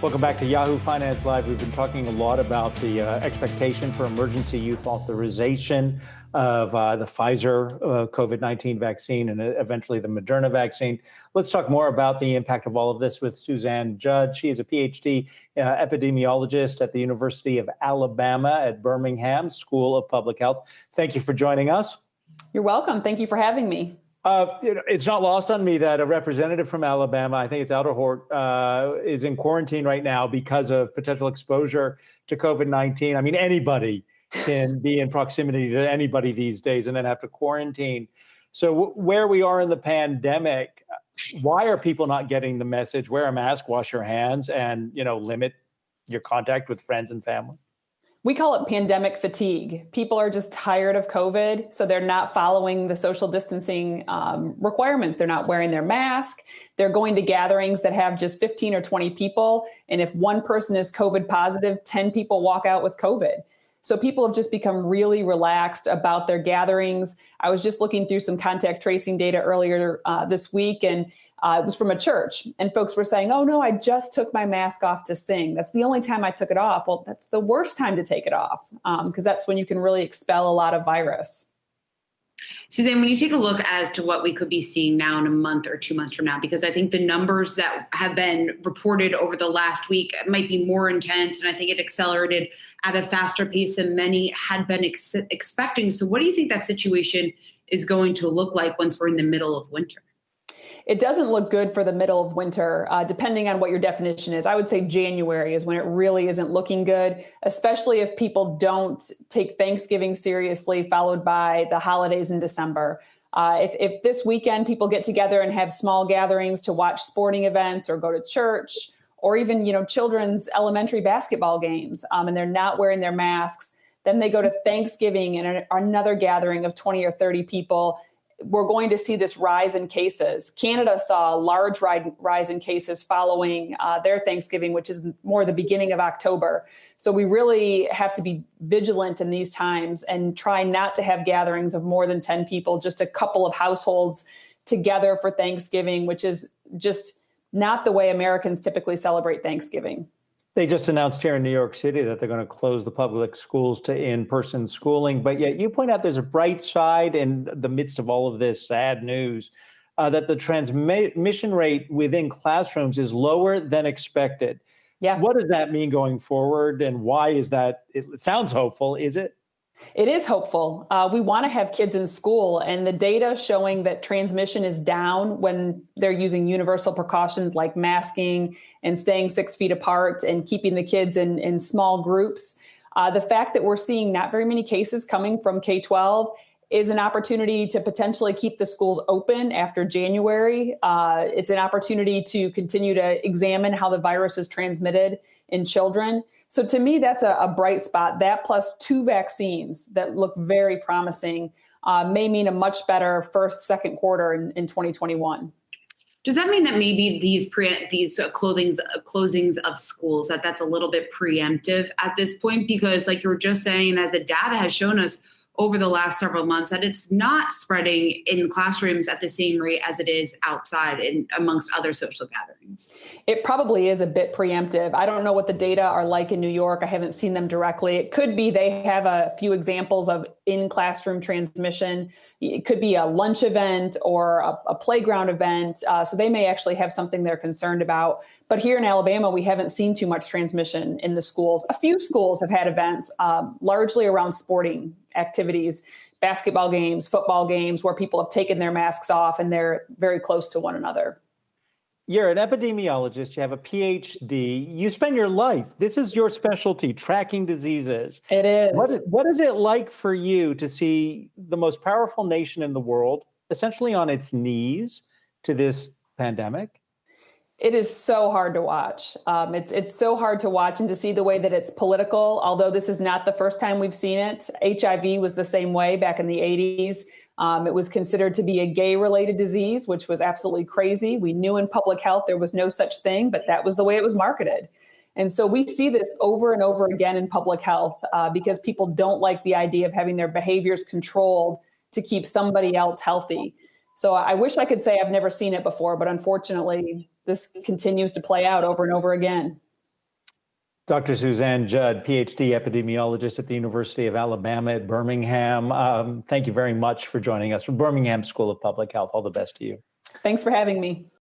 Welcome back to Yahoo Finance Live. We've been talking a lot about the expectation for emergency use authorization of the Pfizer COVID-19 vaccine and eventually the Moderna vaccine. Let's talk more about the impact of all of this with Suzanne Judd. She is a Ph.D. Epidemiologist at the University of Alabama at Birmingham School of Public Health. Thank you for joining us. You're welcome. Thank you for having me. It's not lost on me that a representative from Alabama, I think it's Outerhort, is in quarantine right now because of potential exposure to COVID-19. I mean, anybody can be in proximity to anybody these days and then have to quarantine. So where we are in the pandemic, why are people not getting the message? Wear a mask, wash your hands, and limit your contact with friends and family? We call it pandemic fatigue. People are just tired of COVID, so they're not following the social distancing requirements. They're not wearing their mask. They're going to gatherings that have just 15 or 20 people. And if one person is COVID positive, 10 people walk out with COVID. So people have just become really relaxed about their gatherings. I was just looking through some contact tracing data earlier this week, and it was from a church, and folks were saying, oh no, I just took my mask off to sing. That's the only time I took it off. Well, that's the worst time to take it off because that's when you can really expel a lot of virus. Suzanne, when you take a look as to what we could be seeing now in a month or 2 months from now, because I think the numbers that have been reported over the last week might be more intense, and I think it accelerated at a faster pace than many had been expecting. So what do you think that situation is going to look like once we're in the middle of winter? It doesn't look good for the middle of winter, depending on what your definition is. I would say January is when it really isn't looking good, especially if people don't take Thanksgiving seriously, followed by the holidays in December. If this weekend people get together and have small gatherings to watch sporting events or go to church, or even children's elementary basketball games, and they're not wearing their masks, then they go to Thanksgiving and another gathering of 20 or 30 people. We're going to see this rise in cases. Canada saw a large rise in cases following their Thanksgiving, which is more the beginning of October. So we really have to be vigilant in these times and try not to have gatherings of more than 10 people, just a couple of households together for Thanksgiving, which is just not the way Americans typically celebrate Thanksgiving. They just announced here in New York City that they're going to close the public schools to in-person schooling. But yet you point out there's a bright side in the midst of all of this sad news, that the transmission rate within classrooms is lower than expected. Yeah. What does that mean going forward? And why is that? It sounds hopeful. Is it? It is hopeful. We want to have kids in school, and the data showing that transmission is down when they're using universal precautions like masking and staying 6 feet apart and keeping the kids in small groups. The fact that we're seeing not very many cases coming from K-12 is an opportunity to potentially keep the schools open after January. It's an opportunity to continue to examine how the virus is transmitted in children. So to me, that's a bright spot. That plus 2 vaccines that look very promising may mean a much better first, second quarter in 2021. Does that mean that maybe these closings of schools, that's a little bit preemptive at this point? Because like you were just saying, as the data has shown us over the last several months, that it's not spreading in classrooms at the same rate as it is outside and amongst other social gatherings. It probably is a bit preemptive. I don't know what the data are like in New York. I haven't seen them directly. It could be they have a few examples of in-classroom transmission. It could be a lunch event or a playground event. So they may actually have something they're concerned about. But here in Alabama, we haven't seen too much transmission in the schools. A few schools have had events, largely around sporting activities, basketball games, football games, where people have taken their masks off and they're very close to one another. You're an epidemiologist. You have a Ph.D. You spend your life. This is your specialty, tracking diseases. It is. What is it like for you to see the most powerful nation in the world essentially on its knees to this pandemic? It is so hard to watch. It's so hard to watch and to see the way that it's political, although this is not the first time we've seen it. HIV was the same way back in the 80s. It was considered to be a gay-related disease, which was absolutely crazy. We knew in public health there was no such thing, but that was the way it was marketed. And so we see this over and over again in public health because people don't like the idea of having their behaviors controlled to keep somebody else healthy. So I wish I could say I've never seen it before, but unfortunately, this continues to play out over and over again. Dr. Suzanne Judd, Ph.D. epidemiologist at the University of Alabama at Birmingham. Thank you very much for joining us from Birmingham School of Public Health. All the best to you. Thanks for having me.